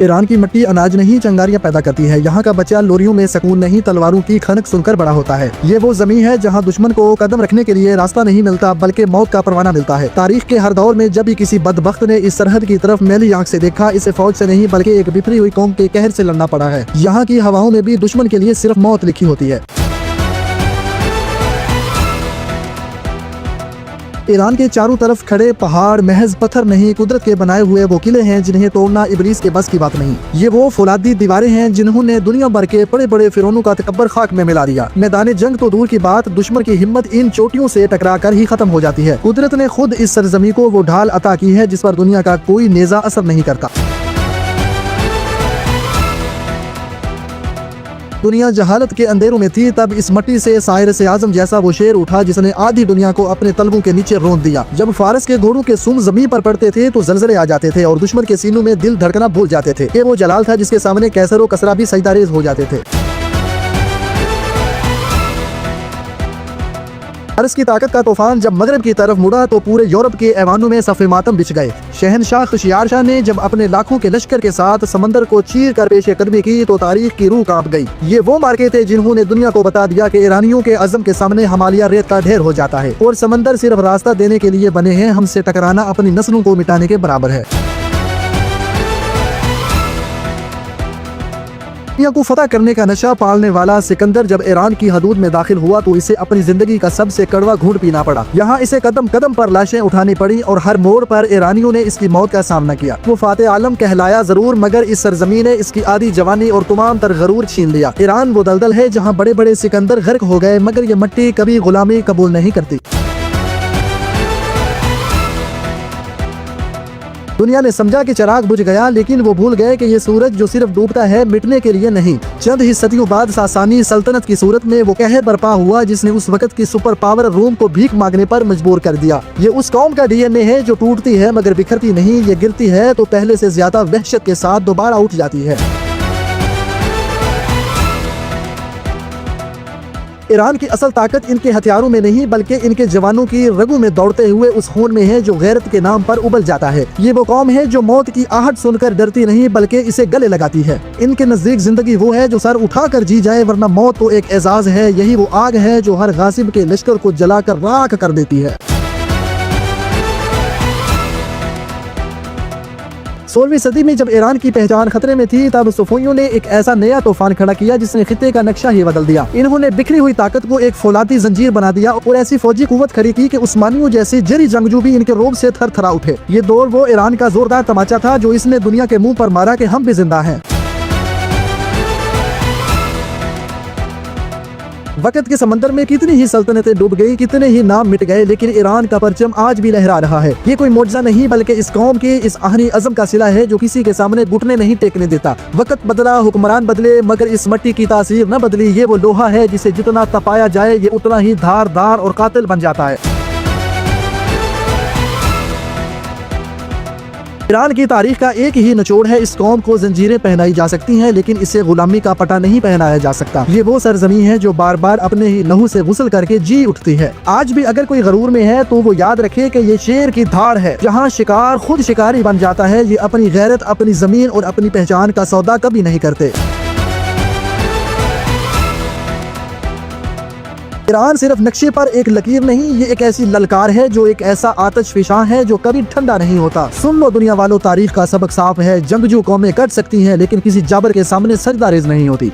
Iran की मिट्टी अनाज नहीं चिंगारियां पैदा करती है। यहाँ का बच्चा लोरियों में सुकून नहीं तलवारों की खनक सुनकर बड़ा होता है। ये वो जमीन है जहाँ दुश्मन को कदम रखने के लिए रास्ता नहीं मिलता बल्कि मौत का परवाना मिलता है। तारीख के हर दौर में जब भी किसी बदबख्त ने इस सरहद की तरफ मैली आंख से देखा, इसे फौज से नहीं बल्कि एक बिखरी हुई कौम के कहर से लड़ना पड़ा है। यहाँ की हवाओं में भी दुश्मन के लिए सिर्फ मौत लिखी होती है। ईरान के चारों तरफ खड़े पहाड़ महज पत्थर नहीं, कुदरत के बनाए हुए वो किले हैं जिन्हें तोड़ना इब्लीस के बस की बात नहीं। ये वो फौलादी दीवारें हैं जिन्होंने दुनिया भर के बड़े बड़े फिरौनों का तकब्बर खाक में मिला दिया। मैदान जंग तो दूर की बात, दुश्मन की हिम्मत इन चोटियों से टकरा कर ही खत्म हो जाती है। कुदरत ने खुद इस सरजमी को वो ढाल अता की है जिस पर दुनिया का कोई नेजा असर नहीं करता। दुनिया जहालत के अंधेरों में थी, तब इस मट्टी से साहिर आजम जैसा वो शेर उठा जिसने आधी दुनिया को अपने तलवों के नीचे रोंद दिया। जब फारस के घोड़ों के सुम जमीन पर पड़ते थे तो जलजले आ जाते थे और दुश्मन के सीनों में दिल धड़कना भूल जाते थे। ये वो जलाल था जिसके सामने कैसर व कसरा भी सजदारेज हो जाते थे। फारस की ताकत का तूफान जब मगरब की तरफ मुड़ा तो पूरे यूरोप के ऐवानों में सफ़े मातम बिछ गए। शहनशाह खुशियार शाह ने जब अपने लाखों के लश्कर के साथ समंदर को चीर कर पेशे कदमी की तो तारीख की रूह कांप गई। ये वो मार्के थे जिन्होंने दुनिया को बता दिया कि ईरानियों के अज़म के सामने हिमालय रेत का ढेर हो जाता है और समंदर सिर्फ रास्ता देने के लिए बने हैं। हमसे टकराना अपनी नस्लों को मिटाने के बराबर है। दुनिया को फतह करने का नशा पालने वाला सिकंदर जब ईरान की हदूद में दाखिल हुआ तो इसे अपनी जिंदगी का सबसे कड़वा घूंट पीना पड़ा। यहाँ इसे कदम कदम पर लाशें उठानी पड़ी और हर मोड़ पर ईरानियों ने इसकी मौत का सामना किया। वो फाते आलम कहलाया जरूर, मगर इस सरजमीन ने इसकी आधी जवानी और तमाम तर गरूर छीन लिया। ईरान वो दलदल है जहाँ बड़े बड़े सिकंदर गर्क हो गए, मगर ये मिट्टी कभी गुलामी कबूल नहीं करती। दुनिया ने समझा कि चिराग बुझ गया, लेकिन वो भूल गए कि ये सूरज जो सिर्फ डूबता है मिटने के लिए नहीं। चंद ही सदियों बाद सासानी सल्तनत की सूरत में वो कहर बरपा हुआ जिसने उस वक्त की सुपर पावर रोम को भीख मांगने पर मजबूर कर दिया। ये उस कौम का डीएनए है जो टूटती है मगर बिखरती नहीं। ये गिरती है तो पहले से ज्यादा वहशत के साथ दोबारा उठ जाती है। ईरान की असल ताकत इनके हथियारों में नहीं बल्कि इनके जवानों की रगों में दौड़ते हुए उस खून में है जो गैरत के नाम पर उबल जाता है। ये वो कौम है जो मौत की आहट सुनकर डरती नहीं बल्कि इसे गले लगाती है। इनके नजदीक जिंदगी वो है जो सर उठाकर जी जाए, वरना मौत तो एक एजाज है। यही वो आग है जो हर गासिब के लश्कर को जलाकर राख कर देती है। 16वीं सदी में जब ईरान की पहचान खतरे में थी तब सुफियों ने एक ऐसा नया तूफान खड़ा किया जिसने खित्ते का नक्शा ही बदल दिया। इन्होंने बिखरी हुई ताकत को एक फौलादी जंजीर बना दिया और ऐसी फौजी कुव्वत खड़ी की कि उस्मानियों जैसे जरी जंगजू भी इनके रोब से थर थरा उठे। ये दौर वो ईरान का जोरदार तमाचा था जो इसने दुनिया के मुंह पर मारा कि हम भी जिंदा हैं। वक्त के समंदर में कितनी ही सल्तनतें डूब गई, कितने ही नाम मिट गए, लेकिन ईरान का परचम आज भी लहरा रहा है। ये कोई मौजज़ा नहीं बल्कि इस कौम के इस आहनी अज़म का सिला है जो किसी के सामने घुटने नहीं टेकने देता। वक्त बदला, हुक्मरान बदले, मगर इस मिट्टी की तासीर न बदली। ये वो लोहा है जिसे जितना तपाया जाए ये उतना ही धारदार और कातिल बन जाता है। ईरान की तारीख का एक ही निचोड़ है, इस कौम को जंजीरें पहनाई जा सकती हैं लेकिन इसे गुलामी का पटा नहीं पहनाया जा सकता। ये वो सरजमीन है जो बार बार अपने ही लहू से गुस्ल करके जी उठती है। आज भी अगर कोई गरूर में है तो वो याद रखे कि ये शेर की धाड़ है जहाँ शिकार खुद शिकारी बन जाता है। ये अपनी गैरत, अपनी जमीन और अपनी पहचान का सौदा कभी नहीं करते। ईरान सिर्फ नक्शे पर एक लकीर नहीं, ये एक ऐसी ललकार है जो एक ऐसा आतिश फिशां है जो कभी ठंडा नहीं होता। सुन लो दुनिया वालों, तारीख का सबक साफ है। जंगजू कौमें कट सकती हैं लेकिन किसी जाबर के सामने सजदा रेज़ नहीं होती।